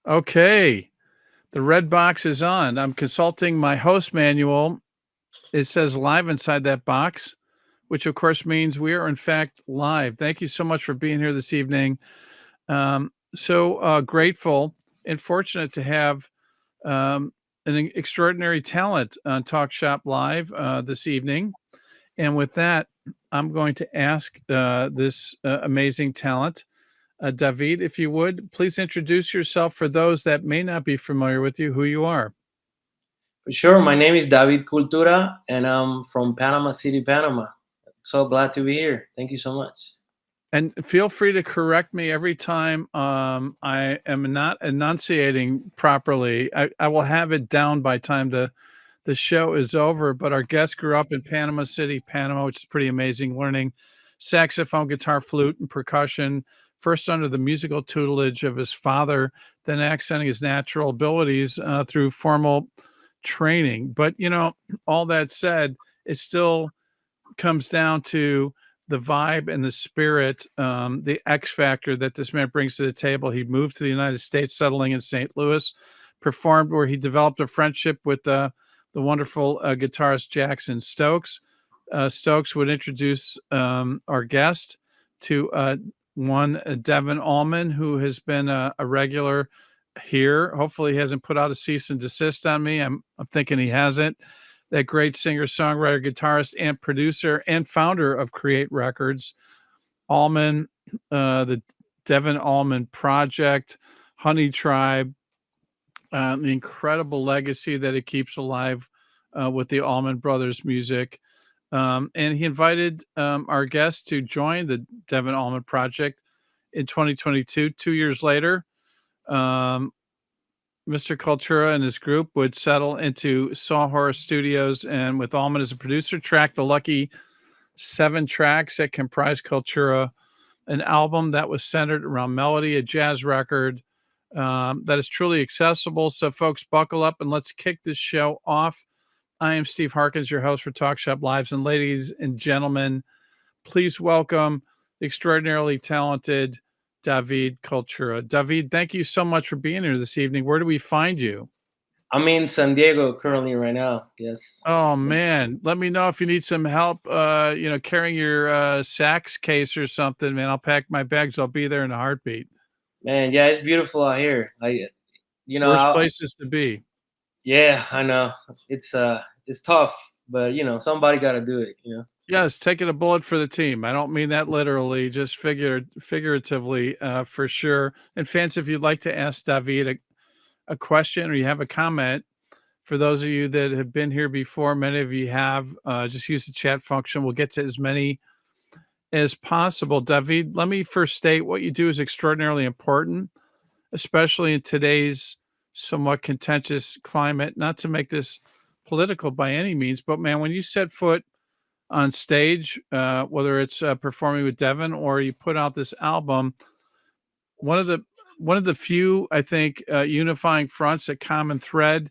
Okay, the red box is on. I'm consulting my host manual. It says live inside that box, which of course means we are in fact live. Thank you so much for being here this evening. So grateful and fortunate to have an extraordinary talent on Talk Shop Live this evening. And with that, I'm going to ask this amazing talent, David, if you would, please introduce yourself for those that may not be familiar with you, who you are. For sure. My name is David Cultura, and I'm from Panama City, Panama. So glad to be here. Thank you so much. And feel free to correct me every time I am not enunciating properly. I will have it down by time the show is over. But our guest grew up in Panama City, Panama, which is pretty amazing, learning saxophone, guitar, flute, and percussion, first under the musical tutelage of his father, then accenting his natural abilities through formal training. But, all that said, it still comes down to the vibe and the spirit, the X factor that this man brings to the table. He moved to the United States, settling in St. Louis, performed where he developed a friendship with the wonderful guitarist Jackson Stokes. Stokes would introduce our guest to one Devin Allman, who has been a regular here. Hopefully, he hasn't put out a cease and desist on me. I'm thinking he hasn't. That great singer, songwriter, guitarist, and producer, and founder of Create Records, Allman, the Devin Allman Project, Honey Tribe, the incredible legacy that it keeps alive with the Allman Brothers music. And he invited our guest to join the Devin Allman Project in 2022. 2 years later, um, Mr. Cultura and his group would settle into Sawhorse Studios and, with Allman as a producer, track the lucky 7 tracks that comprise Cultura, an album that was centered around melody, a jazz record that is truly accessible. So, folks, buckle up and let's kick this show off. I am Steve Harkins, your host for Talk Shop Lives. And ladies and gentlemen, please welcome the extraordinarily talented David Cultura. David, thank you so much for being here this evening. Where do we find you? I'm in San Diego currently right now. Yes. Oh man, let me know if you need some help. Carrying your sax case or something, man. I'll pack my bags. I'll be there in a heartbeat. Man, yeah, it's beautiful out here. Worst places to be. Yeah, I know. It's tough, but somebody got to do it. Yes, taking a bullet for the team. I don't mean that literally, just figuratively, for sure. And fans, if you'd like to ask David a question or you have a comment, for those of you that have been here before, many of you have, just use the chat function. We'll get to as many as possible. David, let me first state what you do is extraordinarily important, especially in today's somewhat contentious climate. Not to make this political by any means, but man, when you set foot on stage, whether it's performing with Devin or you put out this album, one of the few, I think, unifying fronts, a common thread,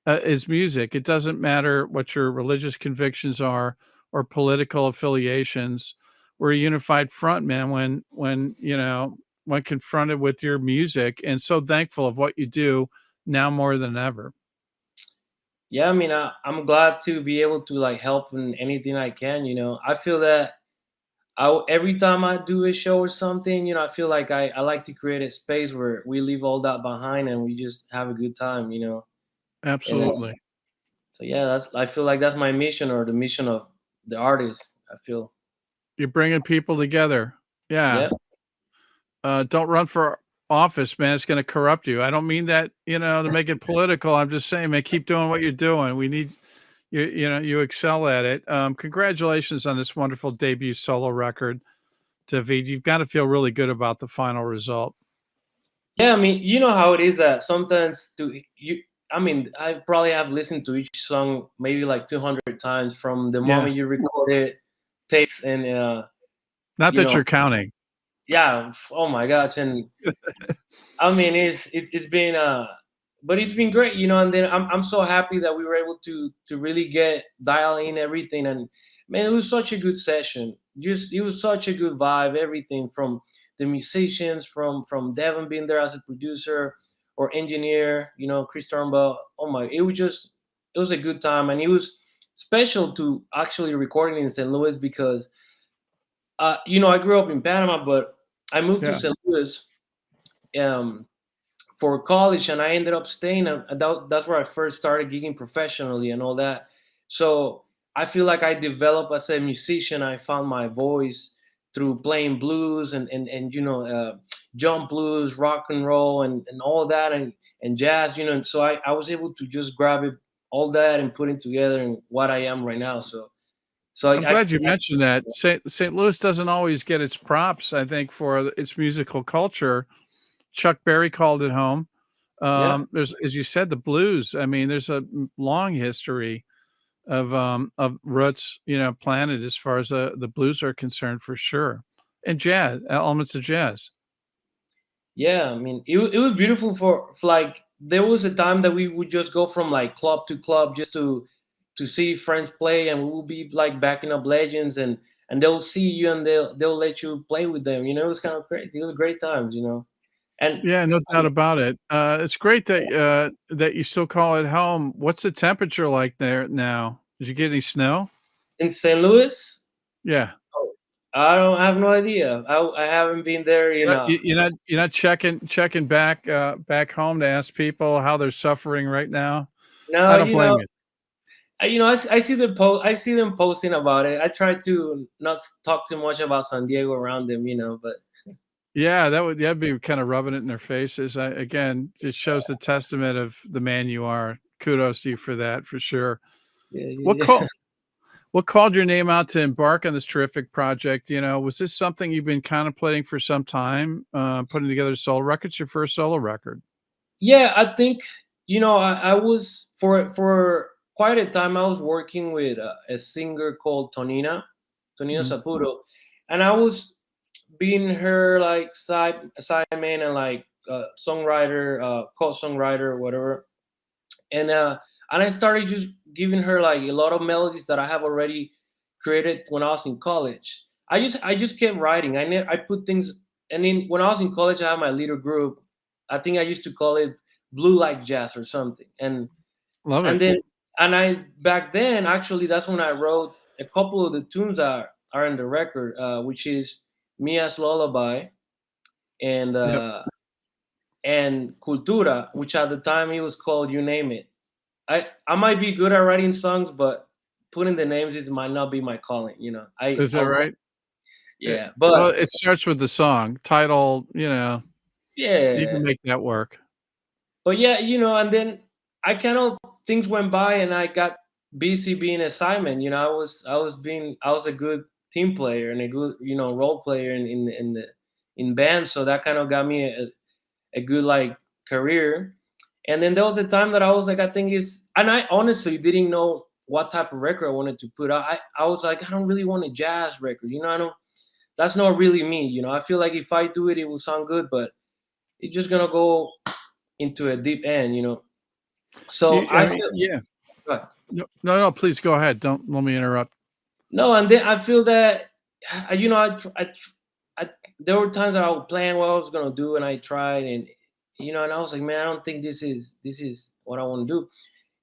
is music. It doesn't matter what your religious convictions are or political affiliations. We're a unified front, man. When confronted with your music, and so thankful of what you do now more than ever. Yeah, I mean, I'm glad to be able to like help in anything I can. I feel that every time I do a show or something, I feel like I like to create a space where we leave all that behind and we just have a good time. And Absolutely. so yeah, I feel like that's my mission or the mission of the artist. I feel. You're bringing people together. Yeah. Yeah. Don't run for office, man. It's going to corrupt you. I don't mean that, to make it political. I'm just saying, man, keep doing what you're doing. We need you. You excel at it. Congratulations on this wonderful debut solo record, David. You've got to feel really good about the final result. Yeah, I mean, you know how it is that sometimes to you. I mean, I probably have listened to each song maybe like 200 times from the Yeah. moment you record it, takes and Not you that know, you're counting. yeah. Oh my gosh, and I mean, it's been but it's been great, And then I'm so happy that we were able to really get dial in everything, and man, it was such a good session. Just it was such a good vibe. Everything from the musicians, from Devin being there as a producer, or engineer, Chris Turnbull. Oh my, it was a good time, and it was special to actually recording in St. Louis because I grew up in Panama, but I moved to Yeah. St. Louis um, for college, and I ended up staying. And that's where I first started gigging professionally and all that. So I feel like I developed as a musician. I found my voice through playing blues and jump blues, rock and roll, and all that, and jazz. And so I was able to just grab it all that and put it together in what I am right now. So I'm I glad you mentioned that. St. Louis doesn't always get its props, I think, for its musical culture. Chuck Berry called it home. yeah. There's, as you said, the blues. I mean, there's a long history of roots, planted as far as the blues are concerned, for sure, and jazz, elements of jazz. Yeah, I mean, it was beautiful for like there was a time that we would just go from like club to club just to see friends play, and we will be like backing up legends, and they'll see you and they'll let you play with them. It was kind of crazy. It was great times. And Yeah, no doubt about it. It's great that you still call it home. What's the temperature like there now? Did you get any snow? in St. Louis, Yeah. oh, I have no idea. I haven't been there. You're not checking back home to ask people how they're suffering right now? No, I don't blame you. I see I see them posting about it. I try to not talk too much about San Diego around them, but Yeah, that'd be kinda rubbing it in their faces. Again, just shows the testament of the man you are. Kudos to you for that, for sure. yeah, What yeah. call what called your name out to embark on this terrific project? Was this something you've been contemplating for some time, putting together solo records, your first solo record? Yeah, I think I was for quite a time. I was working with a singer called Tonina Mhm. Saputo, and I was being her like side man and like songwriter, co-songwriter or whatever. And I started just giving her like a lot of melodies that I have already created when I was in college. I just kept writing. I put things, and then when I was in college, I had my little group. I think I used to call it Blue Like Jazz or something. Love And it. then and I back then actually that's when I wrote a couple of the tunes that are in the record, which is Mia's Lullaby and Yep. uh, and Cultura, which at the time it was called You Name It. I might be good at writing songs, but putting the names is might not be my calling. Is that right? Eh, Yeah, well, but it starts with the song. Title, you can yeah, make that work. but yeah, and then I kind of things went by, and I got busy being assignment. I was a good team player and a good role player in band, so that kind of got me a good like career. And then there was a time that I was like, I think is, and I honestly didn't know what type of record I wanted to put out. I was like, I don't really want a jazz record. I don't. That's not really me. I feel like if I do it, it will sound good, but it's just gonna go into a deep end. So I I mean, feel yeah. right. No, no, no, please go ahead. Don't let me interrupt. No, and then I feel that I there were times that I would plan what I was gonna do, and I tried, and I was like, man, I don't think this is what I want to do.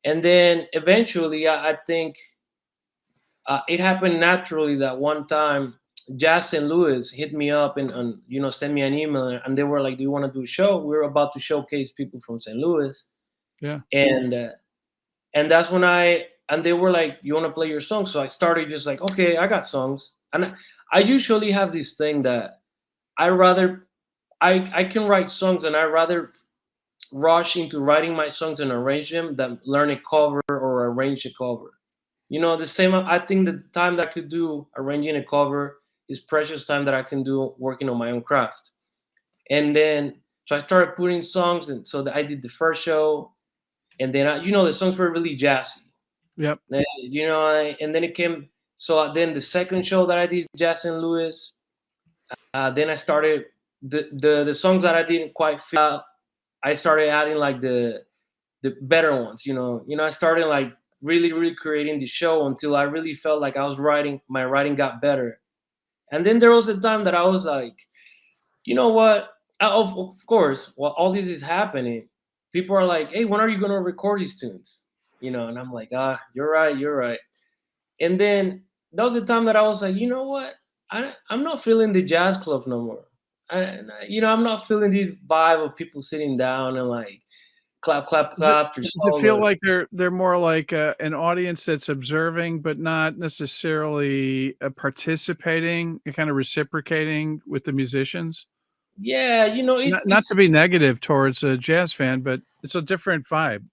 And then eventually, I think it happened naturally that one time Jazz St. Louis hit me up and sent me an email, and they were like, "Do you want to do a show? We're about to showcase people from St. Louis," Yeah. and that's when and they were like, "You want to play your song?" So I started just like, "Okay, I got songs," and I usually have this thing that I rather I can write songs, and I rather rush into writing my songs and arrange them than learn a cover or arrange a cover. The same. I think the time that I could do arranging a cover is precious time that I can do working on my own craft. And then so I started putting songs, and so I did the first show, and then the songs were really jazzy. Yep. And then it came. So then the second show that I did, Jazz and Lewis. Then I started the songs that I didn't quite feel out. I started adding like the better ones. I started like really really creating the show until I really felt like I was writing. My writing got better, and then there was a time that I was like, you know what? Of course, while all this is happening, people are like, "Hey, when are you gonna record these tunes?" And I'm like, "Ah, you're right, you're right." And then that was the time that I was like, you know what? I'm not feeling the jazz club no more. I'm not feeling this vibe of people sitting down and like clap, clap, Does it clap. There's does it all feel the like they're more like, an audience that's observing, but not necessarily, participating and kinda reciprocating with the musicians? yeah, Not to be negative towards a jazz fan, but it's a different vibe.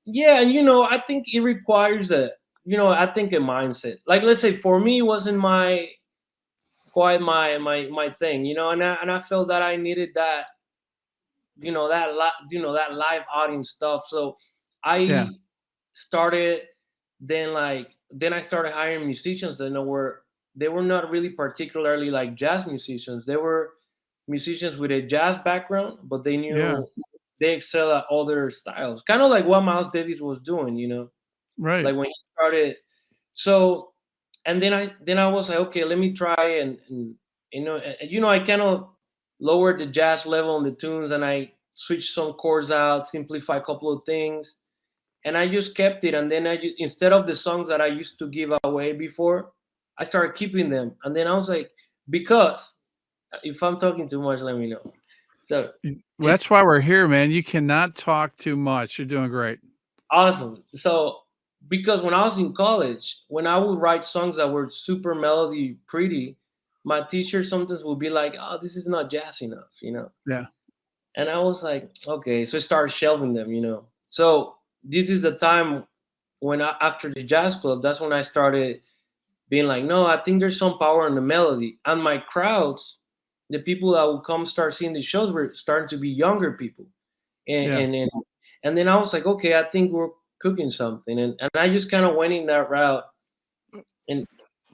yeah, and I think it requires I think a mindset. Like let's say for me, it wasn't quite my thing, and I felt that I needed that that live audience stuff. So Yeah, I started then I started hiring musicians that were they were not really particularly like jazz musicians. They were musicians with a jazz background, but yeah, they excel at other styles. Kind of like what Miles Davis was doing, right. like when he started. So and then I was like, okay, let me try and I kind of lowered the jazz level on the tunes, and I switched some chords out, simplify a couple of things, and I just kept it. And then instead of the songs that I used to give away before, I started keeping them. And then I was like, because if I'm talking too much, let me know. So Well, if that's why we're here, man. You cannot talk too much. You're doing great. awesome. So because when I was in college, when I would write songs that were super melody pretty, my teacher sometimes would be like, "Oh, this is not jazz enough." Yeah. And I was like, "Okay," so I started shelving them. So this is the time when after the jazz club, that's when I started being like, no, I think there's some power in the melody. And my crowds, the people that would come start seeing the shows were starting to be younger people. And Yeah. and and, and then I was like, okay, I think we're cooking something. And I just kind of went in that route. And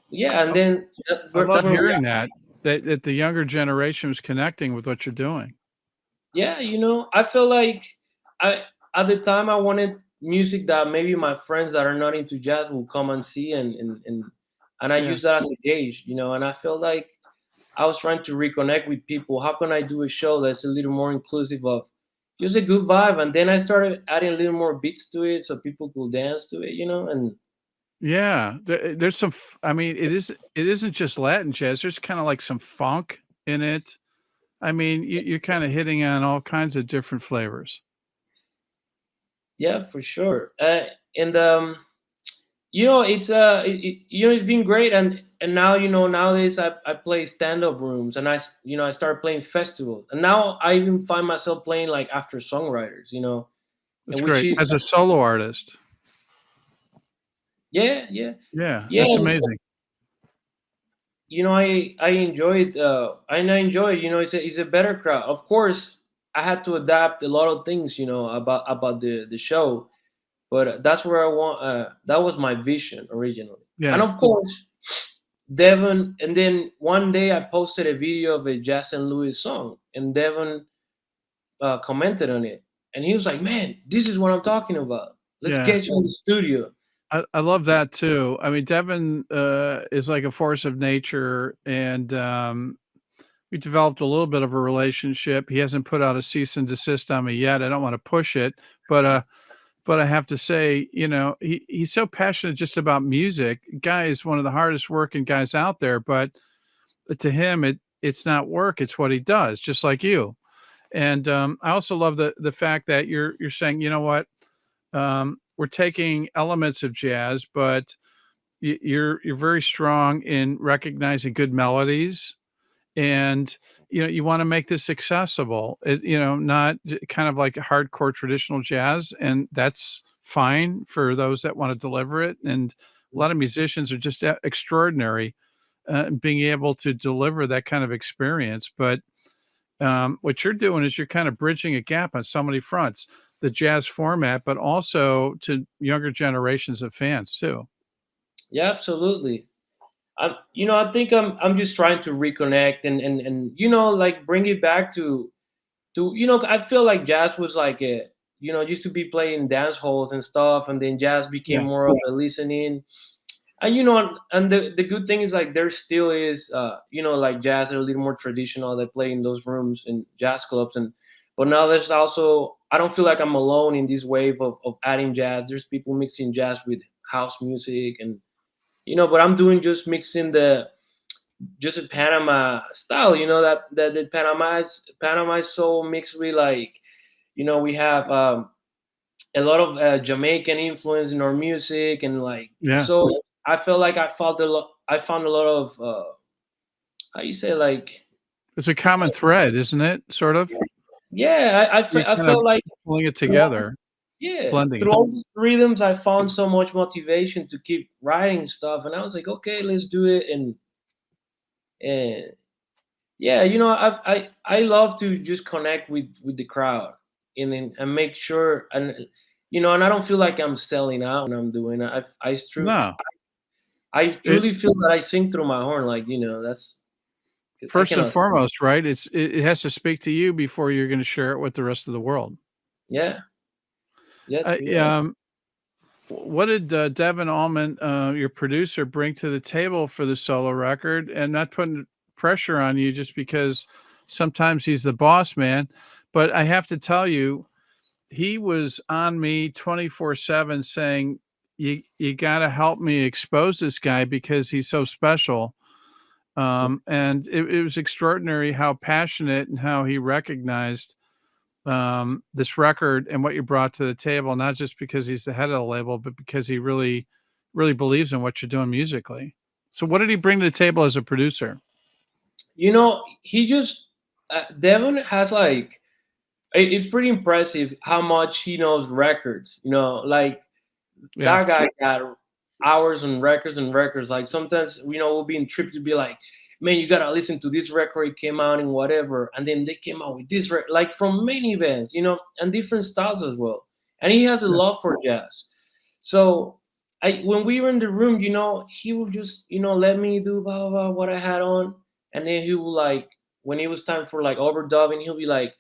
yeah, and I then I love that's where we hearing are. that the younger generation is connecting with what you're doing. Yeah, I feel like I at the time I wanted music that maybe my friends that are not into jazz will come and see and I Yeah. use that as a gauge. And I feel like I was trying to reconnect with people. How can I do a show that's a little more inclusive of just a good vibe? And then I started adding a little more beats to it so people could dance to it. And Yeah. There's some I mean, it isn't just Latin jazz. There's kinda like some funk in it. I mean, you're kinda hitting on all kinds of different flavors. yeah, for sure. And it's been great. And now nowadays I play stand-up rooms, and I started playing festivals, and now I even find myself playing like after songwriters. That's And which great. is As a solo artist. yeah, yeah, Yeah, yeah. that's amazing. I enjoy it. And I enjoy it. It's a better crowd. Of course, I had to adapt a lot of things, about the show, but that's where I want. That was my vision originally, and Yeah. of course, Devon. And then one day I posted a video of a Jazz and Louis song, and Devon commented on it, and he was like, "Man, this is what I'm talking about. Let's Yeah. get you in the studio." I love that too. I mean, Devin, is like a force of nature, and, we developed a little bit of a relationship. He hasn't put out a cease and desist on me yet. I don't wanna push it, but I have to say, he's so passionate just about music. Guy is one of the hardest working guys out there, but to him, it's not work, it's what he does, just like you. And, I also love the fact that you're saying, "You know what? We're taking elements of jazz, but you're very strong in recognizing good melodies, and you want to make this accessible. Not kind of like hardcore traditional jazz, and that's fine for those that want to deliver it. And a lot of musicians are just extraordinary being able to deliver that kind of experience. But what you're doing is you're kind of bridging a gap on so many fronts, the jazz format, but also to younger generations of fans too. Yeah, absolutely. I think I'm just trying to reconnect and like bring it back to I feel like jazz was like used to be played in dance halls and stuff, and then jazz became Yeah, more of a listening. And the good thing is like there still is like jazz are a little more traditional. They play in those rooms in jazz clubs, but now there's also I don't feel like I'm alone in this wave of adding jazz. There's people mixing jazz with house music, and but I'm doing just mixing the just a Panama style. That the Panama is so mixed with like, we have a lot of Jamaican influence in our music, and like, Yeah. so I felt like I found a lot of how you say, like, It's a common thread, isn't it? Sort of. yeah, You're I kind of felt like pulling it through all, together, yeah, blending through it. all these rhythms I found so much motivation to keep writing stuff, and I was like, okay, let's do it. And yeah, I love to just connect with the crowd, and make sure, and I don't feel like I'm selling out when I'm doing it. No. I It truly feel that I sing through my horn, like, that's, 'cause I first and cannot sing. foremost, right? It has to speak to you before you're gonna share it with the rest of the world. Yeah, yeah, Uh, yeah. what did, Devin Allman, your producer, bring to the table for the solo record? And not putting pressure on you just because sometimes he's the boss man, but I have to tell you, he was on me 24/7 saying, You gotta help me expose this guy because he's so special." And it was extraordinary how passionate and how he recognized this record and what you brought to the table, not just because he's the head of the label, but because he really, really believes in what you're doing musically. So, what did he bring to the table as a producer? He just Devon has like, it's pretty impressive how much he knows records. Like, Yeah, that guy got hours and records and records. Like, sometimes, we'll be in trip to be like, man, you gotta listen to this record. It came out in whatever, and then they came out with this record, like from many bands, and different styles as well. And he has a yeah. love for jazz. So, when we were in the room, he would just, let me do blah blah blah what I had on, and then he would, like, when it was time for like overdubbing, he'll be like,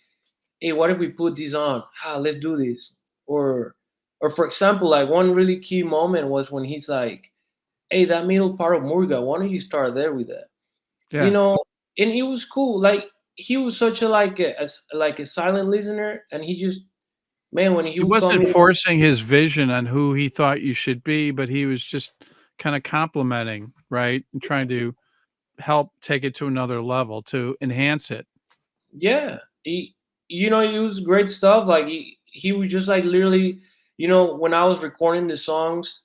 hey, what if we put this on? Let's do this. Or for example, like, one really key moment was when he's like, hey, that middle part of Murga, why don't you start there with that? You Yeah. know, and it was cool. Like, he was such a like a silent listener, and he just, man, when he He would come wasn't in, forcing his vision on who he thought you should be, but he was just kind of complimenting, right? And trying to help take it to another level to enhance it. yeah, it was great stuff. Like, he was just like, literally, when I was recording the songs,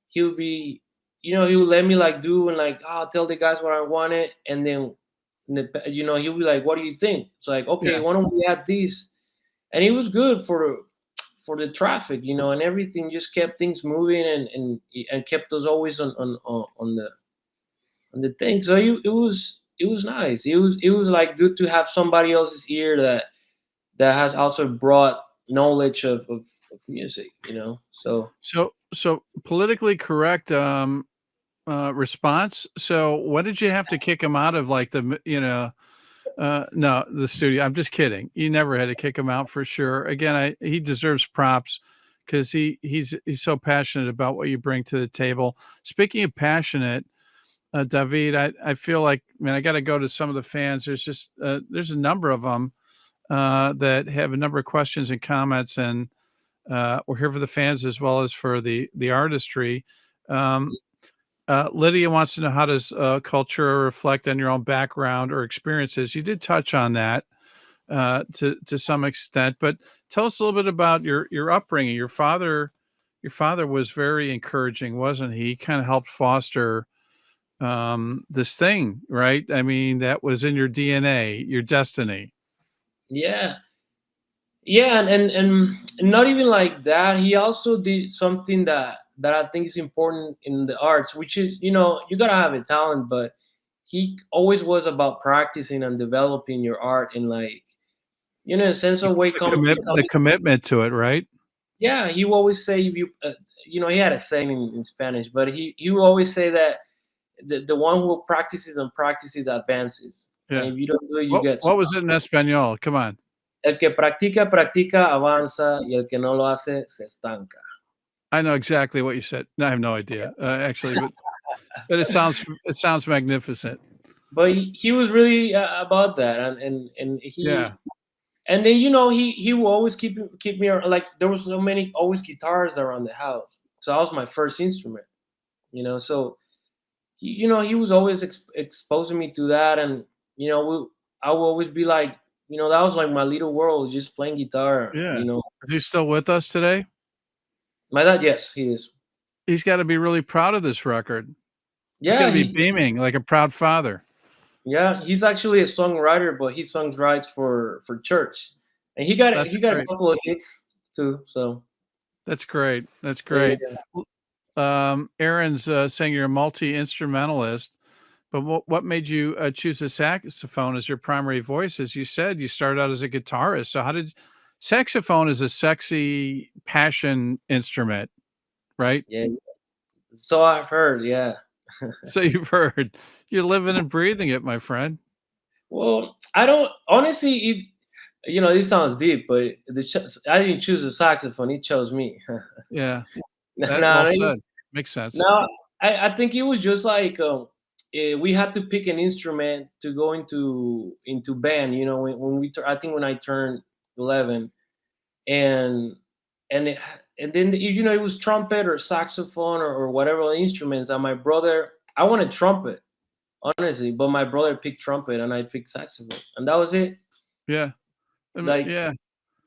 he would be, he would let me like do, and like, tell the guys what I wanted, and then, he would be like, what do you think? It's like, okay, Yeah. why don't we add this? And it was good for the traffic, and everything just kept things moving, and kept us always on the thing. So it was nice. It was like good to have somebody else's ear that has also brought knowledge of music. So So politically correct response. So what did you have to kick him out of, like, no, the studio? I'm just kidding. You never had to kick him out for sure. Again, he deserves props because he's so passionate about what you bring to the table. Speaking of passionate, David, I feel like, man, I got to go to some of the fans. There's a number of them that have a number of questions and comments, and we're here for the fans as well as for the artistry. Um, Lydia wants to know, how does culture reflect on your own background or experiences? You did touch on that to some extent, but tell us a little bit about your upbringing. Your father was very encouraging, wasn't he? He kind of helped foster this thing, right? I mean, that was in your DNA, your destiny. yeah, yeah, and not even like that. He also did something that I think is important in the arts, which is, you gotta have a talent, but he always was about practicing and developing your art, and, like, a sense The, of way the commitment to it, right? yeah. He would always say, if you he had a saying in Spanish, but he would always say that the one who practices and practices advances, and Yeah. if you don't do it, you get What was stuck. it in Espanol? Come on. El que practica, practica, avanza, y el que no lo hace, se estanca. I know exactly what you said. No, I have no idea, actually, but it sounds magnificent. But he was really about that, and he Yeah. And then he will always keep me like there was so many always guitars around the house, so that was my first instrument. So he was always exposing me to that, and I will always be like, that was like my little world, just playing guitar. Yeah. Is he still with us today? My dad, yes, he is. He's gotta be really proud of this record. He's Yeah, gotta be beaming like a proud father. he's actually a songwriter, but he writes for church, and That's he got a great. couple of hits too. So That's great. That's yeah, great. Aaron's, saying you're a multi-instrumentalist, but what made you, choose the saxophone as your primary voice? As you said, you started out as a guitarist, so how did saxophone is a sexy passion instrument, right? yeah. So I've heard. Yeah. So you've heard. You're living and breathing it, my friend. Well, I don't honestly. This sounds deep, but I didn't choose the saxophone. He chose me. Yeah, that well No, said. Makes sense. no. I think it was just like we had to pick an instrument to go into band. I think when I turned 11, and and it, and then it was trumpet or saxophone or whatever instruments. And my brother, I wanted trumpet honestly, but my brother picked trumpet and I picked saxophone, and that was it. Yeah. I mean, Like yeah.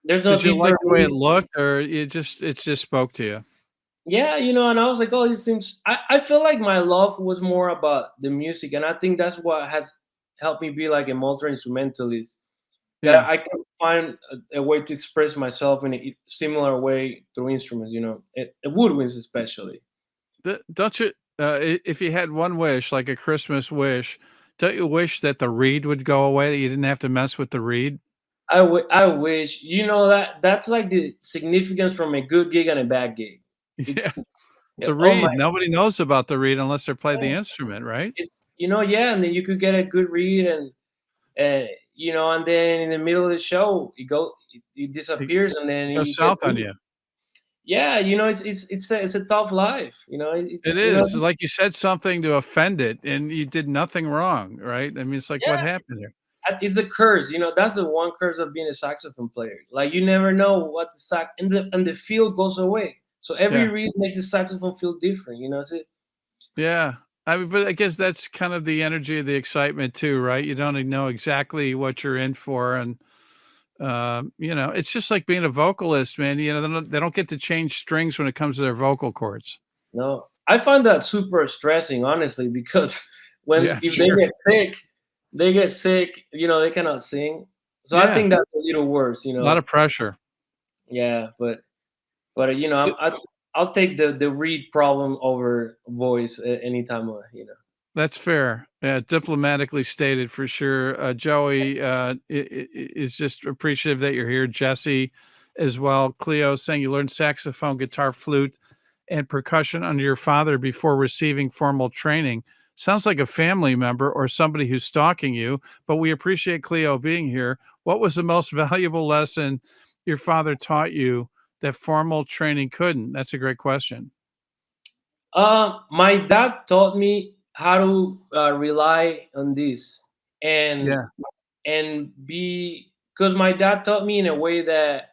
there's no Did you like deeper the way it meaning. looked, or it just spoke to you? Yeah, and I was like, oh, this seems. I feel like my love was more about the music, and I think that's what has helped me be like a multi instrumentalist. That Yeah. I can find a way to express myself in a similar way through instruments. Woodwinds especially. Don't you, if you had one wish, like a Christmas wish, don't you wish that the reed would go away, that you didn't have to mess with the reed? I wish that's like the significance from a good gig and a bad gig. Yeah, It's the oh my. reed, nobody knows about the reed unless they play the Yeah. instrument, right? Yeah, and then you could get a good read, and then in the middle of the show, it It disappears, and then goes you get south on you. yeah, it's a tough life, It is, it's like you said something to offend it, and you did nothing wrong, right? I mean, it's like, what yeah, happened here? it's a curse, that's the one curse of being a saxophone player. Like you never know what the sax and the feel goes away. So every Yeah. read makes the saxophone feel different, so Yeah. I mean, but I guess that's kind of the energy of the excitement too, right? You don't know exactly what you're in for, and it's just like being a vocalist, man. They don't get to change strings when it comes to their vocal cords. no, I find that super stressing, honestly, because when Yeah, if sure. they get sick, they cannot sing. So I Yeah, think that's a little worse, a lot of pressure. Yeah, but I'll take the read problem over voice anytime. That's fair. Yeah, diplomatically stated for sure. Joey is just appreciative that you're here. Jesse as well. Cleo saying you learned saxophone, guitar, flute, and percussion under your father before receiving formal training. Sounds like a family member or somebody who's stalking you, but we appreciate Cleo being here. What was the most valuable lesson your father taught you that formal training couldn't? That's a great question. My dad taught me how to rely on this and Yeah, be because my dad taught me in a way that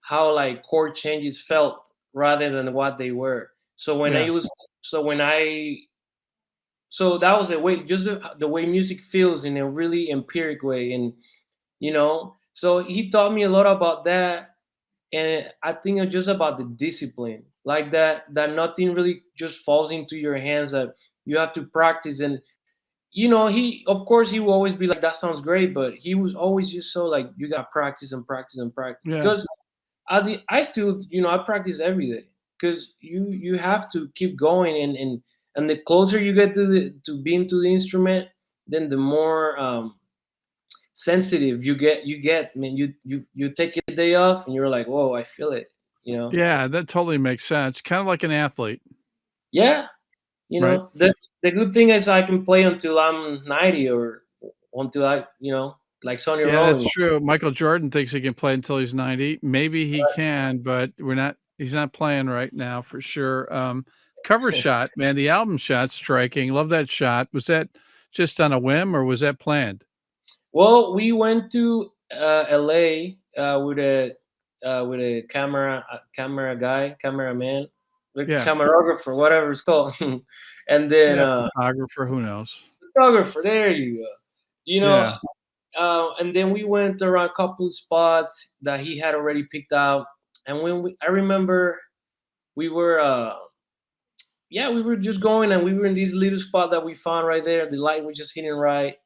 how like chord changes felt rather than what they were. So when I yeah, was so when I so that was a way just the way music feels in a really empiric way, and so he taught me a lot about that, and I think it's just about the discipline, like that nothing really just falls into your hands, that you have to practice. And he, of course, he will always be like, that sounds great, but he was always just so like, you got to practice and practice and practice, yeah. because I still, I practice every day, because you have to keep going, and the closer you get to being to the instrument, then the more sensitive you get. I mean, you take a day off and you're like, whoa, I feel it. Yeah, that totally makes sense. Kind of like an athlete, Yeah, right? the good thing is I can play until I'm 90, or until I, like Sonny Yeah, that's Rollins. true. Michael Jordan thinks he can play until he's 90. Maybe he can, but he's not playing right now for sure. Cover shot, man, the album shot striking. Love that shot. Was that just on a whim or was that planned? Well, we went to LA with a cameraman, the Yeah. camerographer, whatever it's called, and then Yeah. Photographer. Who knows? photographer. There you go. You know, Yeah. and then we went around a couple spots that he had already picked out. And I remember we were, yeah, we were just going, and we were in this little spot that we found right there. The light was just hitting right,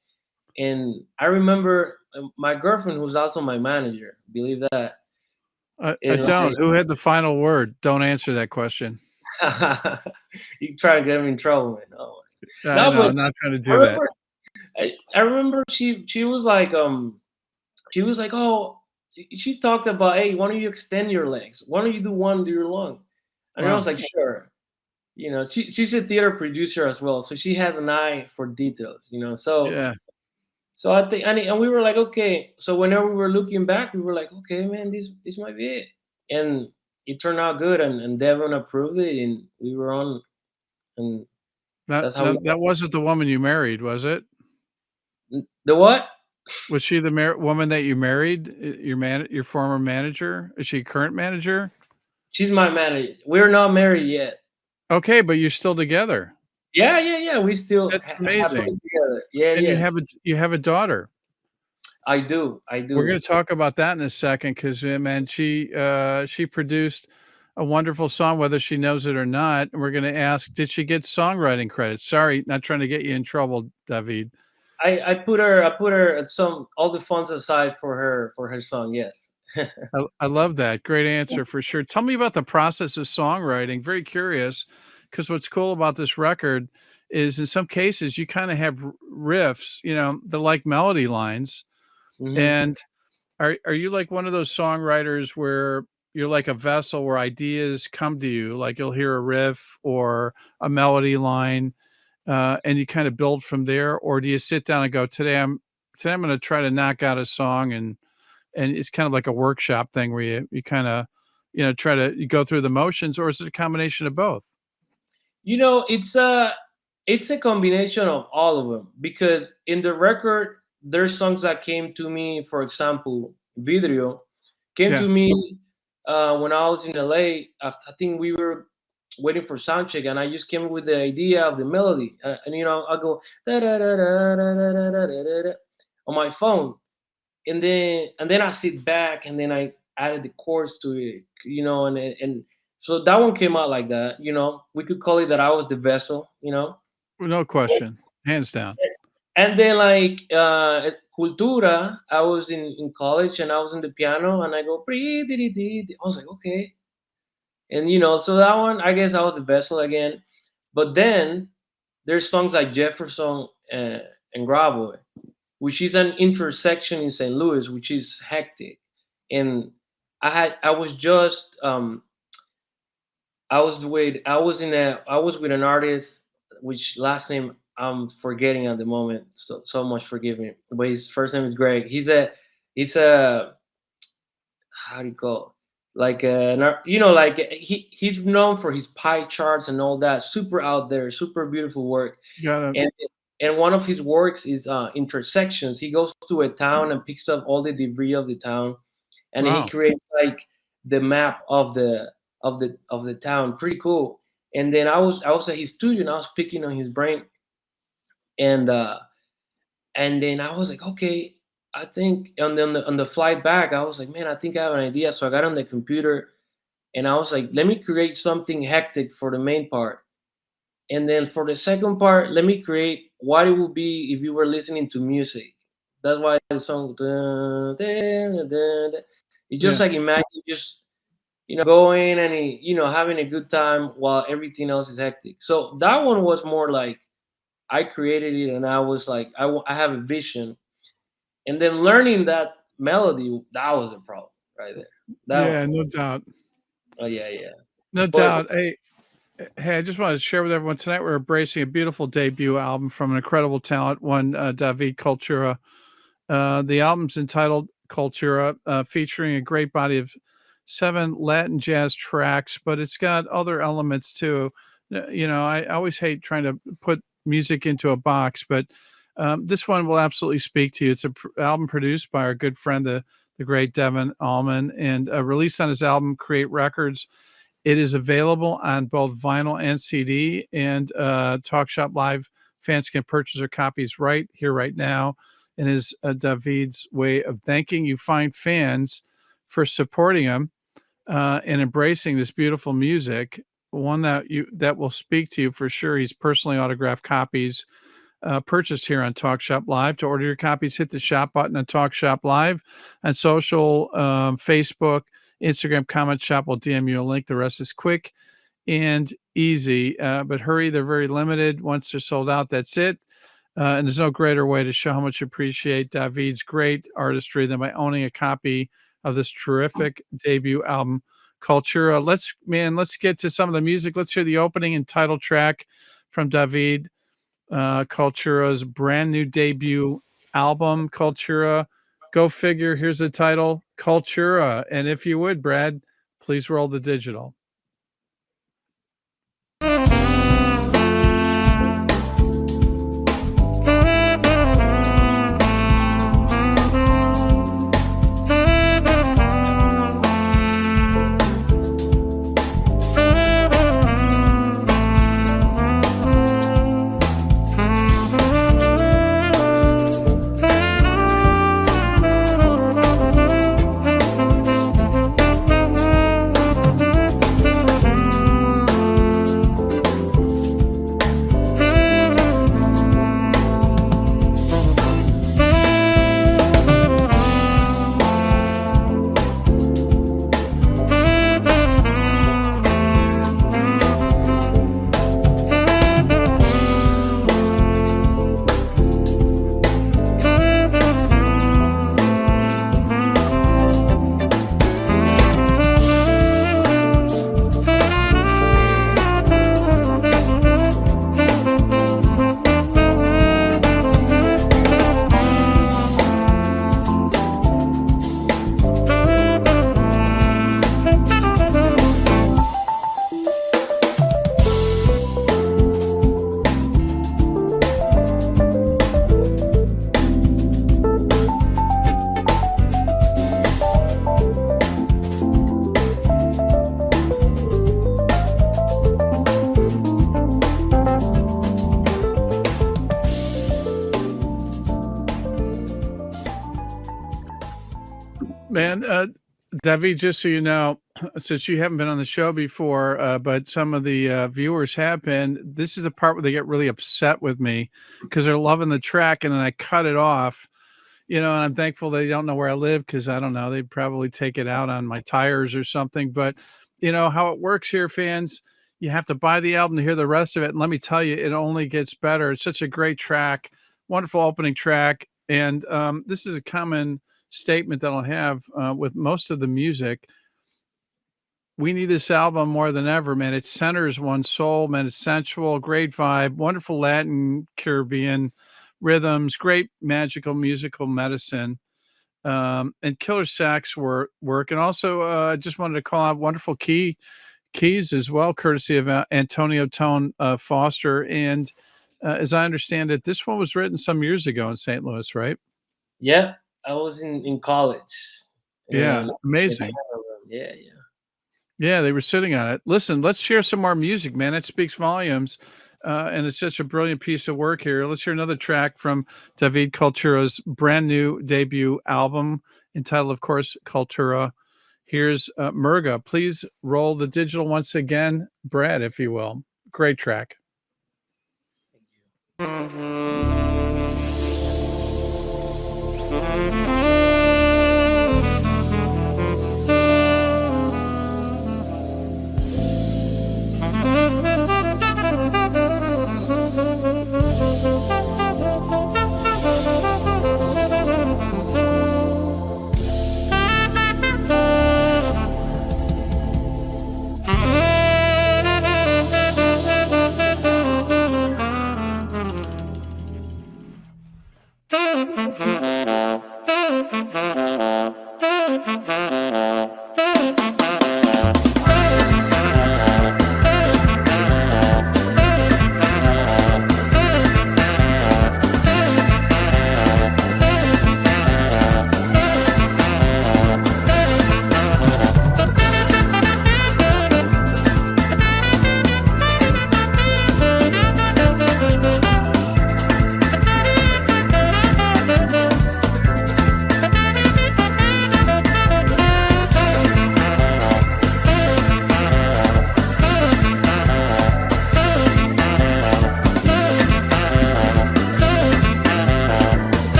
and I remember my girlfriend, who's also my manager, believe that, I and don't. Who had the final word? Don't answer that question. like, you try to get me in trouble, man. Oh, I no, know. but I'm not trying to I do that. remember, I remember she was like, oh, she talked about, hey, why don't you extend your legs? Why don't you do one year long? And I was Wow. like, sure. You know, she's a theater producer as well, so she has an eye for details. You know, Yeah. so I think, and we were like, okay. So whenever we were looking back, we were like, okay, man, this might be it. And it turned out good, and Devon approved it, and we were on, and That that's how we that that wasn't the woman you married, was it? the what? Was she the woman that you married? Your former manager? Is she a current manager? She's my manager. We're not married yet. Okay, but you're still together. Yeah, yeah, yeah. We still That's happily amazing. together. Yeah, And yes, you have a daughter. I do. I We're do. gonna talk about that in a second because, man, she produced a wonderful song, whether she knows it or not, and we're gonna ask, did she get songwriting credits? Sorry, not trying to get you in trouble, David. I put her at some all the funds aside for her song. Yes. I love that. Great answer for sure. Tell me about the process of songwriting. Very curious, because what's cool about this record is in some cases you kind of have riffs, they're like melody lines. Hmm. And are you like one of those songwriters where you're like a vessel where ideas come to you, like you'll hear a riff or a melody line, and you kind of build from there, or do you sit down and go, today I'm going to try to knock out a song and it's kind of like a workshop thing where you kind of, try to you go through the motions, or is it a combination of both? You know, it's a combination of all of them, because in the record there's songs that came to me. For example, Vidrio came Yeah. to me when I was in LA. I think we were waiting for soundcheck, and I just came up with the idea of the melody, and you know, I go da da da da da da da da da da on my phone, and then I sit back, and then I added the chords to it, you know, and so that one came out like that. You know, we could call it that I was the vessel, you know. No question. Hands down. And then like at Cultura, I was in college, and I was in the piano, and I go I was like, okay, and you know, so that one, I guess I was the vessel again. But then there's songs like Jefferson and Gravel, which is an intersection in St. Louis, which is hectic. And I was just I was with an artist which last name I'm forgetting at the moment. So much forgive me. But his first name is Greg. He's a how do you call it? Like you know, like he's known for his pie charts and all that. Super out there, super beautiful work. Got it. And one of his works is intersections. He goes to a town and picks up all the debris of the town, and he Wow. creates like the map of the town. Pretty cool. And then I was at his studio, and I was picking on his brain, and then I was like, okay, I think on the flight back, I was like, man, I think I have an idea. So I got on the computer, and I was like, let me create something hectic for the main part. And then for the second part, let me create what it would be if you were listening to music. That's why the song, dun, dun, dun, dun, dun. It's just Yeah. like imagine just, you know, going and, you know, having a good time while everything else is hectic. So that one was more like I created it, and I was like, I have a vision. And then learning that melody, that was a problem right there. That, Yeah, no doubt. oh, yeah, yeah. No But doubt. Hey, I just wanted to share with everyone tonight we're embracing a beautiful debut album from an incredible talent, one David Cultura. The album's entitled Cultura, featuring a great body of 7 Latin jazz tracks, but it's got other elements too. I always hate trying to put music into a box, but this one will absolutely speak to you. It's an album produced by our good friend, the the great Devin Allman, and released on his album Create Records. It is available on both vinyl and CD, and Talk Shop Live fans can purchase their copies right here, right now. And is da-VEED's way of thanking you fine fans for supporting him and embracing this beautiful music, one that will speak to you for sure. He's personally autographed copies purchased here on Talk Shop Live. To order your copies, hit the shop button on Talk Shop Live on social, Facebook, Instagram, comment shop will DM you a link. The rest is quick and easy, but hurry, they're very limited. Once they're sold out, that's it. And there's no greater way to show how much you appreciate da-VEED's great artistry than by owning a copy of this terrific debut album, Cultura. Let's get to some of the music. Let's hear the opening and title track from da-VEED, Cultura's brand new debut album, Cultura. Go figure. Here's the title, Cultura. And if you would, Brad, please roll the digital. Man, da-VEED, just so you know, since you haven't been on the show before, but some of the viewers have been, this is the part where they get really upset with me because they're loving the track and then I cut it off, and I'm thankful they don't know where I live because I don't know, they'd probably take it out on my tires or something. But how it works here, fans, you have to buy the album to hear the rest of it. And let me tell you, it only gets better. It's such a great track, wonderful opening track. And this is a common statement that I'll have with most of the music. We need this album more than ever, man. It centers one's soul, man. It's sensual, great vibe, wonderful Latin, Caribbean rhythms, great magical musical medicine, and killer sax work. And also, I just wanted to call out wonderful keys as well, courtesy of Antonio Tone Foster. And as I understand it, this one was written some years ago in St. Louis, right? Yeah, I was in college. Yeah, amazing. Yeah. Yeah, they were sitting on it. Listen, let's share some more music, man. It speaks volumes. And it's such a brilliant piece of work here. Let's hear another track from David Cultura's brand new debut album, entitled, of course, Cultura. Here's Murga. Please roll the digital once again, Brad, if you will. Great track. Thank you.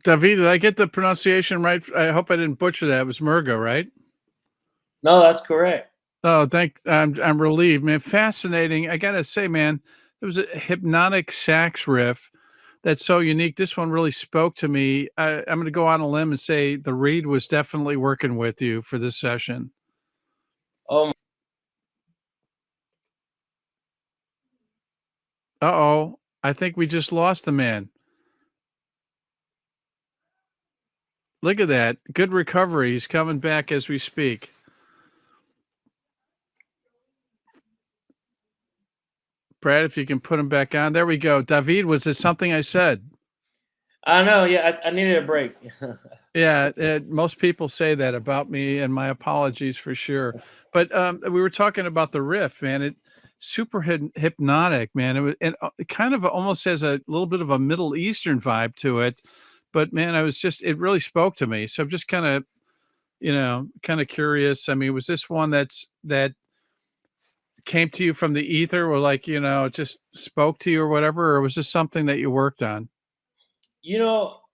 David, did I get the pronunciation right? I hope I didn't butcher that. It was Murga, right? No, that's correct. Oh, I'm relieved, man. Fascinating. I gotta say, man, it was a hypnotic sax riff that's so unique. This one really spoke to me. I'm gonna go on a limb and say the reed was definitely working with you for this session. Oh, Uh-oh. I think we just lost the man. Look at that. Good recovery. He's coming back as we speak. Brad, if you can put him back on. There we go. David, was it something I said? I know. Yeah, I needed a break. Yeah, most people say that about me, and my apologies for sure. But we were talking about the riff, man. It super hypnotic, man. It kind of almost has a little bit of a Middle Eastern vibe to it. But man, it really spoke to me. So I'm just kind of, kind of curious. I mean, was this one that came to you from the ether, or like, it just spoke to you or whatever, or was this something that you worked on?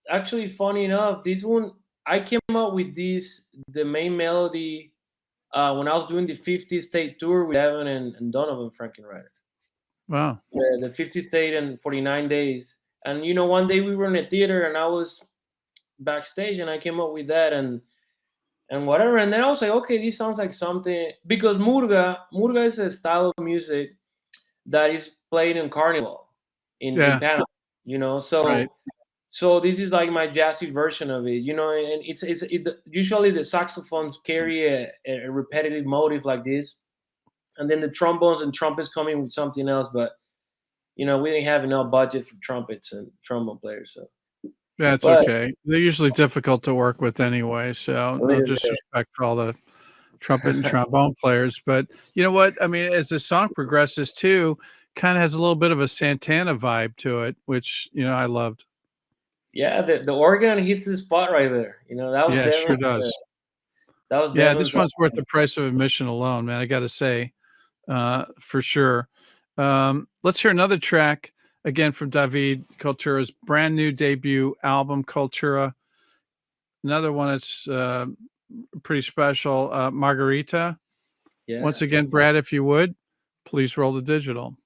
Actually, funny enough, this one I came up with the main melody when I was doing the 50 state tour with Evan and Donovan Frankenreiter. Wow. The 50 state and 49 days. And one day we were in a theater and I was backstage and I came up with that and whatever. And then I was like, okay, this sounds like something because Murga is a style of music that is played in carnival in Yeah. Pana. Right. So this is like my jazzy version of it, and usually the saxophones carry a repetitive motive like this, and then the trombones and trumpets come in with something else. But we didn't have enough budget for trumpets and trombone players, so. That's But okay. They're usually difficult to work with anyway, so a no little bit. disrespect for all the trumpet and trombone players, but you know what? I mean, as the song progresses too, kinda has a little bit of a Santana vibe to it, which, I loved. Yeah, the organ hits the spot right there. Yeah, it sure does. That was Yeah, Devon's. this one's worth the price of admission alone, man, I gotta say, for sure. Let's hear another track, again from David Cultura's brand new debut album, Cultura. Another one that's, pretty special, Margarita. Yeah. Once again, Brad, if you would, please roll the digital.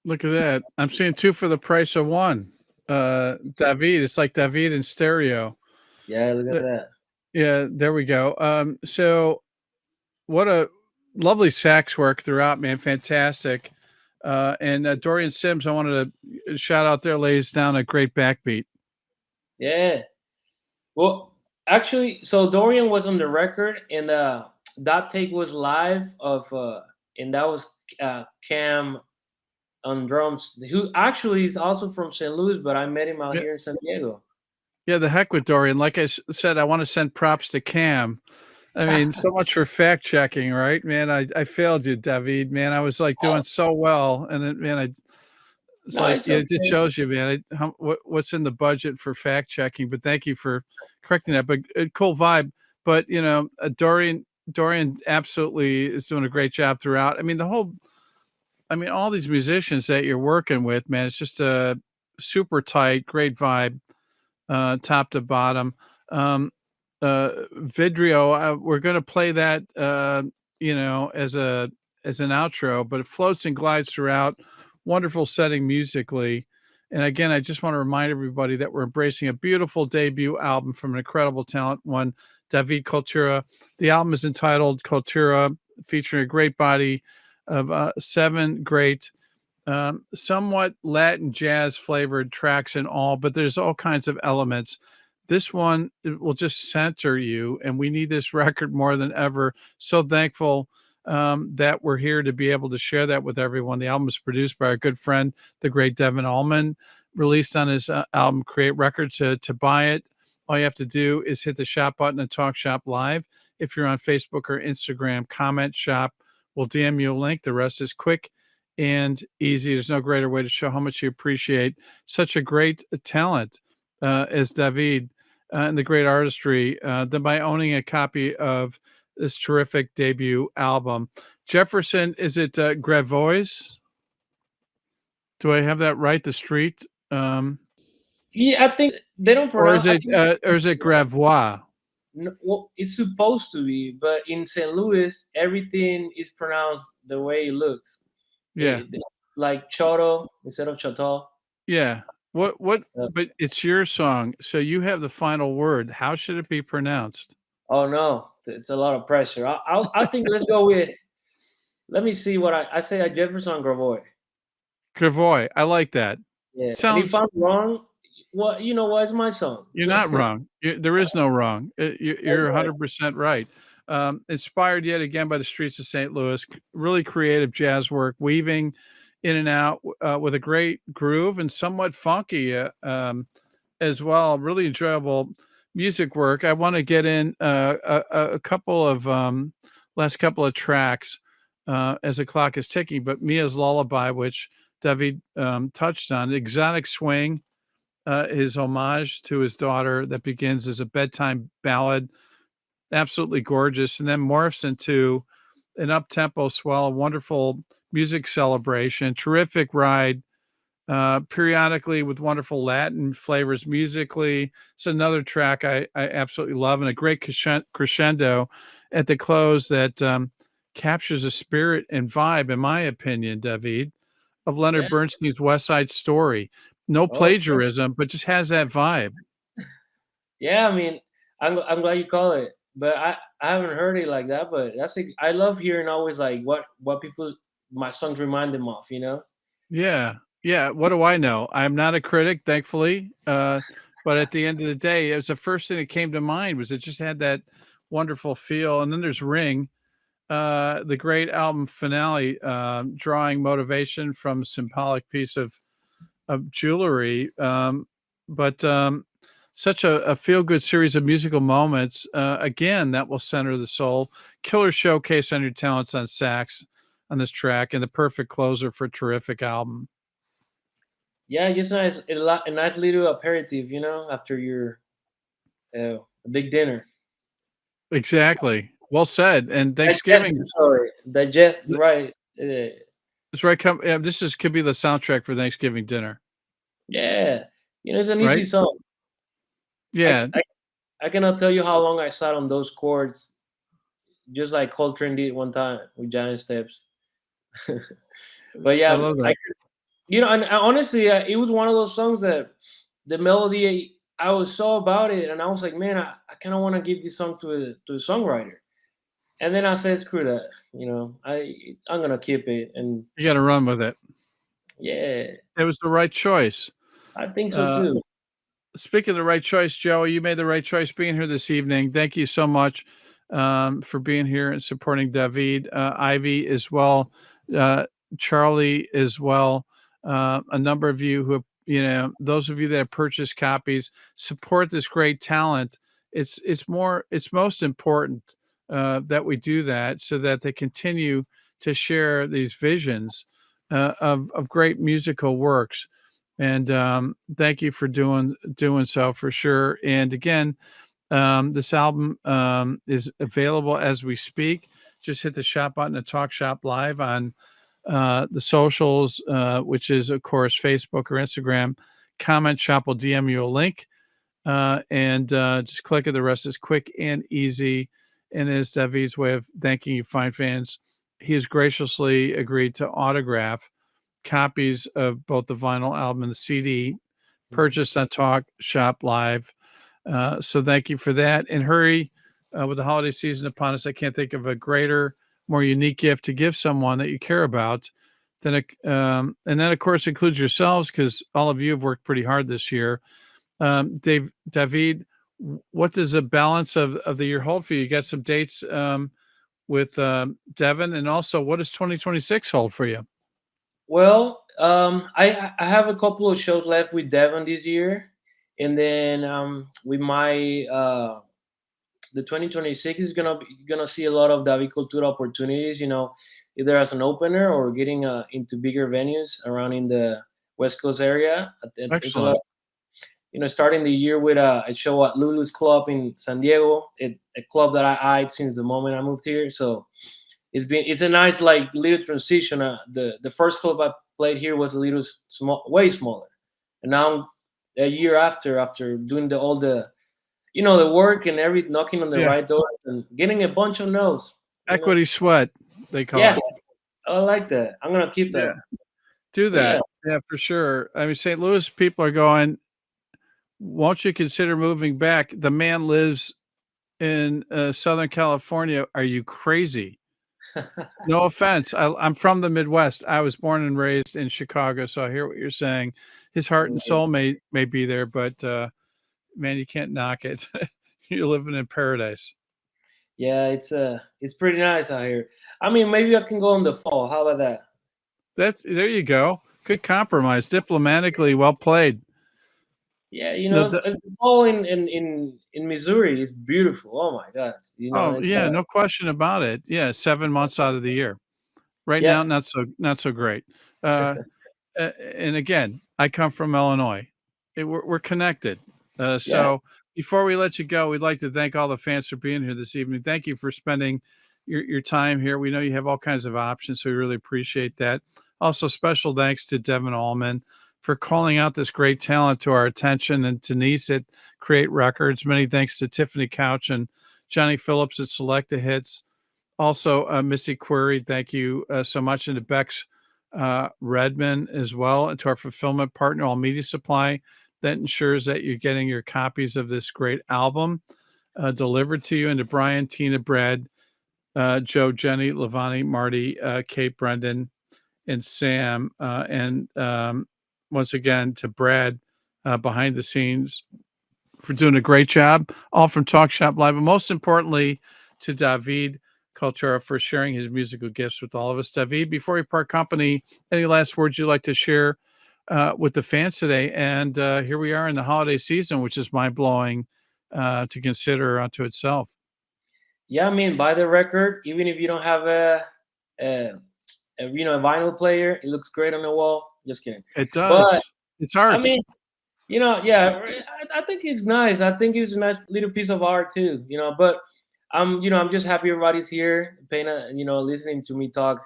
Look at that. I'm seeing 2 for the price of 1. David, it's like David in stereo. Yeah, look at The that. Yeah, there we go. So what a lovely sax work throughout, man, fantastic. And, Dorian Sims, I wanted to shout out there, lays down a great backbeat. Yeah. Well, actually, so Dorian was on the record, and that take was live and that was Cam on drums, who actually is also from St. Louis, but I met him out Yeah, here in San Diego. yeah, the heck with Dorian. Like I said, I wanna send props to Cam. I mean, so much for fact checking, right? Man, I failed you, David, man. I was, like, doing so well, and then, man, It's No, like, it's yeah, it just okay. shows you, man, what's in the budget for fact checking, but thank you for correcting that, but cool vibe. But, Dorian absolutely is doing a great job throughout. All these musicians that you're working with, man, it's just a super tight, great vibe, top to bottom. Um, Vidrio, we're gonna play that, as an outro, but it floats and glides throughout. Wonderful setting musically. And again, I just want to remind everybody that we're embracing a beautiful debut album from an incredible talent, one David Cultura. The album is entitled Cultura, featuring a great body of 7 great somewhat Latin jazz flavored tracks and all, but there's all kinds of elements. This one it will just center you, and we need this record more than ever. So thankful that we're here to be able to share that with everyone. The album is produced by our good friend, the great Devin Allman, released on his album Create Records. To buy it, all you have to do is hit the shop button and Talk Shop Live. If you're on Facebook or Instagram, comment shop. We'll DM you a link. The rest is quick and easy. There's no greater way to show how much you appreciate such a great talent as David and the great artistry than by owning a copy of this terrific debut album. Jefferson, is it Gravois? Do I have that right? The street, Yeah, I think they don't pronounce. I think or is it Gravois? well, it's supposed to be, but in St. Louis, everything is pronounced the way it looks. Yeah, Like Choro instead of Chateau. yeah. What? But it's your song, so you have the final word. How should it be pronounced? Oh no, it's a lot of pressure. I think let's go with. Let me see what I say. A Jefferson Gravoy. Gravois. I like that. Yeah, and if Sounds. I'm wrong, what you know what? It's my song. You're not wrong. There is no wrong. That's You're right. 100% right. Inspired yet again by the streets of St. Louis, really creative jazz work, weaving in and out with a great groove and somewhat funky as well. Really enjoyable music work. I want to get in a couple of last couple of tracks as the clock is ticking, but Mia's Lullaby, which David touched on, Exotic Swing, his homage to his daughter that begins as a bedtime ballad, absolutely gorgeous, and then morphs into an up-tempo swell, a wonderful music celebration, terrific ride, periodically with wonderful Latin flavors musically. It's another track I absolutely love, and a great crescendo at the close that captures a spirit and vibe, in my opinion, David, of Yeah. Leonard Bernstein's West Side Story. No Okay. plagiarism, but just has that vibe. Yeah, I mean, I'm glad you call it, but I haven't heard it like that. But I love hearing always like what people my songs remind them of. You know. Yeah. Yeah. What do I know? I'm not a critic, thankfully. But at the end of the day, it was the first thing that came to mind was it just had that wonderful feel. And then there's Ring, the great album finale, drawing motivation from a symbolic piece of jewelry. But such a feel good series of musical moments, again, that will center the soul. Killer showcase on your talents on sax on this track, and the perfect closer for a terrific album. Yeah, just a nice little aperitif. You know, after your a big dinner. Exactly. Well said. And Digestive, Thanksgiving, sorry, digest right. this right come. Yeah, could be the soundtrack for Thanksgiving dinner, Yeah, you know, it's an easy right? song. I, Yeah, I I cannot tell you how long I sat on those chords, just like Coltrane did one time with Giant Steps. But I yeah, love that. and honestly, it was one of those songs that the melody, I was so about it, and I was like, man, I kind of want to give this song to a songwriter. And then I said, screw that, I'm gonna keep it, and You got to run with it. yeah, It was the right choice. I think so Uh, too. Speaking of the right choice, Joey, you made the right choice being here this evening. Thank you so much for being here and supporting David, Ivy as well, uh, Charlie as well. A number of you who have, those of you that have purchased copies, support this great talent. It's most important that we do that so that they continue to share these visions of great musical works. And thank you for doing so for sure. And again, this album is available as we speak. Just hit the shop button at Talk Shop Live on the socials, which is, of course, Facebook or Instagram. Comment Shop will DM you a link, and just click it. The rest is quick and easy. And is David's way of thanking you, fine fans. He has graciously agreed to autograph copies of both the vinyl album and the CD Mhm. purchased on Talk Shop Live. So thank you for that. And hurry, with the holiday season upon us, I can't think of a greater, more unique gift to give someone that you care about than and that of course includes yourselves, because all of you have worked pretty hard this year. David, what does the balance of the year hold for you? You got some dates with Devin, and also what does 2026 hold for you? Well, I have a couple of shows left with Devon this year, and then with my the 2026 is gonna see a lot of David Cultura opportunities. Either as an opener or getting into bigger venues around in the West Coast area. It's a lot. Excellent. Starting the year with a show at Lulu's Club in San Diego, a club that I eyed since the moment I moved here. So it's a nice like little transition. The first club I played here was a little small, way smaller, and now a year after doing all the work and every knocking on the Yeah. right doors and getting a bunch of no's. Equity sweat, they call Yeah, it. I like that. I'm gonna keep Yeah. that. Do But yeah, that. Yeah, for sure. I mean, St. Louis people are going, won't you consider moving back? The man lives in Southern California. Are you crazy? No offense. I'm from the Midwest. I was born and raised in Chicago, so I hear what you're saying. His heart and soul may be there, but man, you can't knock it. You're living in paradise. yeah, it's pretty nice out here. I mean, maybe I can go in the fall. How about that? That's there you go. Good compromise. Diplomatically well played. Yeah, No, the, the fall in Missouri is beautiful. Oh my gosh, oh it's yeah, no question about it. Yeah, 7 months out of the year. Right yeah, now, not so great. Uh, and again, I come from Illinois. We're connected. yeah. So before we let you go, we'd like to thank all the fans for being here this evening. Thank you for spending your time here. We know you have all kinds of options, so we really appreciate that. Also, special thanks to Devin Allman for calling out this great talent to our attention, and Denise at Create Records. Many thanks to Tiffany Couch and Johnny Phillips at Selecta Hits. Also, Missy Query, thank you so much. And to Bex Redman as well, and to our fulfillment partner, All Media Supply, that ensures that you're getting your copies of this great album delivered to you. And to Brian, Tina, Brad, Joe, Jenny, Lavani, Marty, Kate, Brendan, and Sam. And once again, to Brad behind the scenes for doing a great job, all from Talk Shop Live. But most importantly, to David Cultura for sharing his musical gifts with all of us. David, before we part company, any last words you'd like to share with the fans today? And here we are in the holiday season, which is mind blowing to consider unto itself. Yeah, I mean, buy the record, even if you don't have a a vinyl player. It looks great on the wall. Just kidding. It But does. It's I art. mean, yeah, I think it's nice. I think it's a nice little piece of art too. But I'm just happy everybody's here. Pana, listening to me talk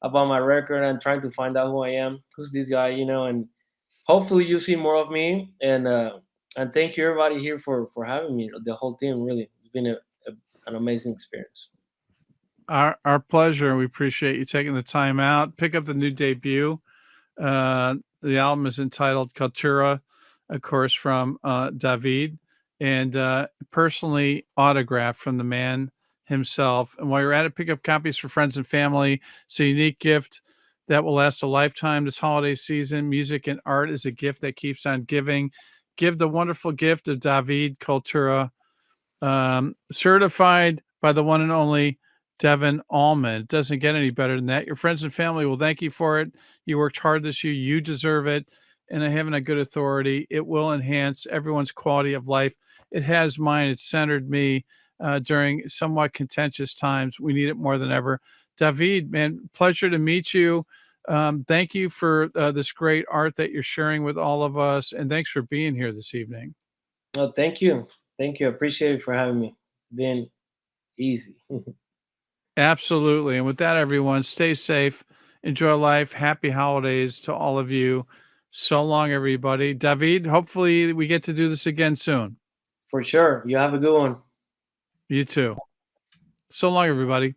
about my record and trying to find out who I am. Who's this guy? And hopefully you see more of me. And thank you everybody here for having me. The whole team, really, it's been an amazing experience. Our pleasure. We appreciate you taking the time out. Pick up the new debut. The album is entitled Cultura, of course, from David, and personally autographed from the man himself. And while you're at it, pick up copies for friends and family. It's a unique gift that will last a lifetime this holiday season. Music and art is a gift that keeps on giving. Give the wonderful gift of David Cultura, certified by the one and only Devin Allman. It doesn't get any better than that. Your friends and family will thank you for it. You worked hard this year. You deserve it. And I having a good authority, it will enhance everyone's quality of life. It has mine. It's centered me during somewhat contentious times. We need it more than ever. David, man, pleasure to meet you. Thank you for this great art that you're sharing with all of us, and thanks for being here this evening. Oh, thank you. Thank you. I appreciate it for having me. It's been easy. Absolutely. And with that, everyone, stay safe, enjoy life, happy holidays to all of you. So long, everybody. David, hopefully we get to do this again soon. For sure. You have a good one. You too. So long, everybody.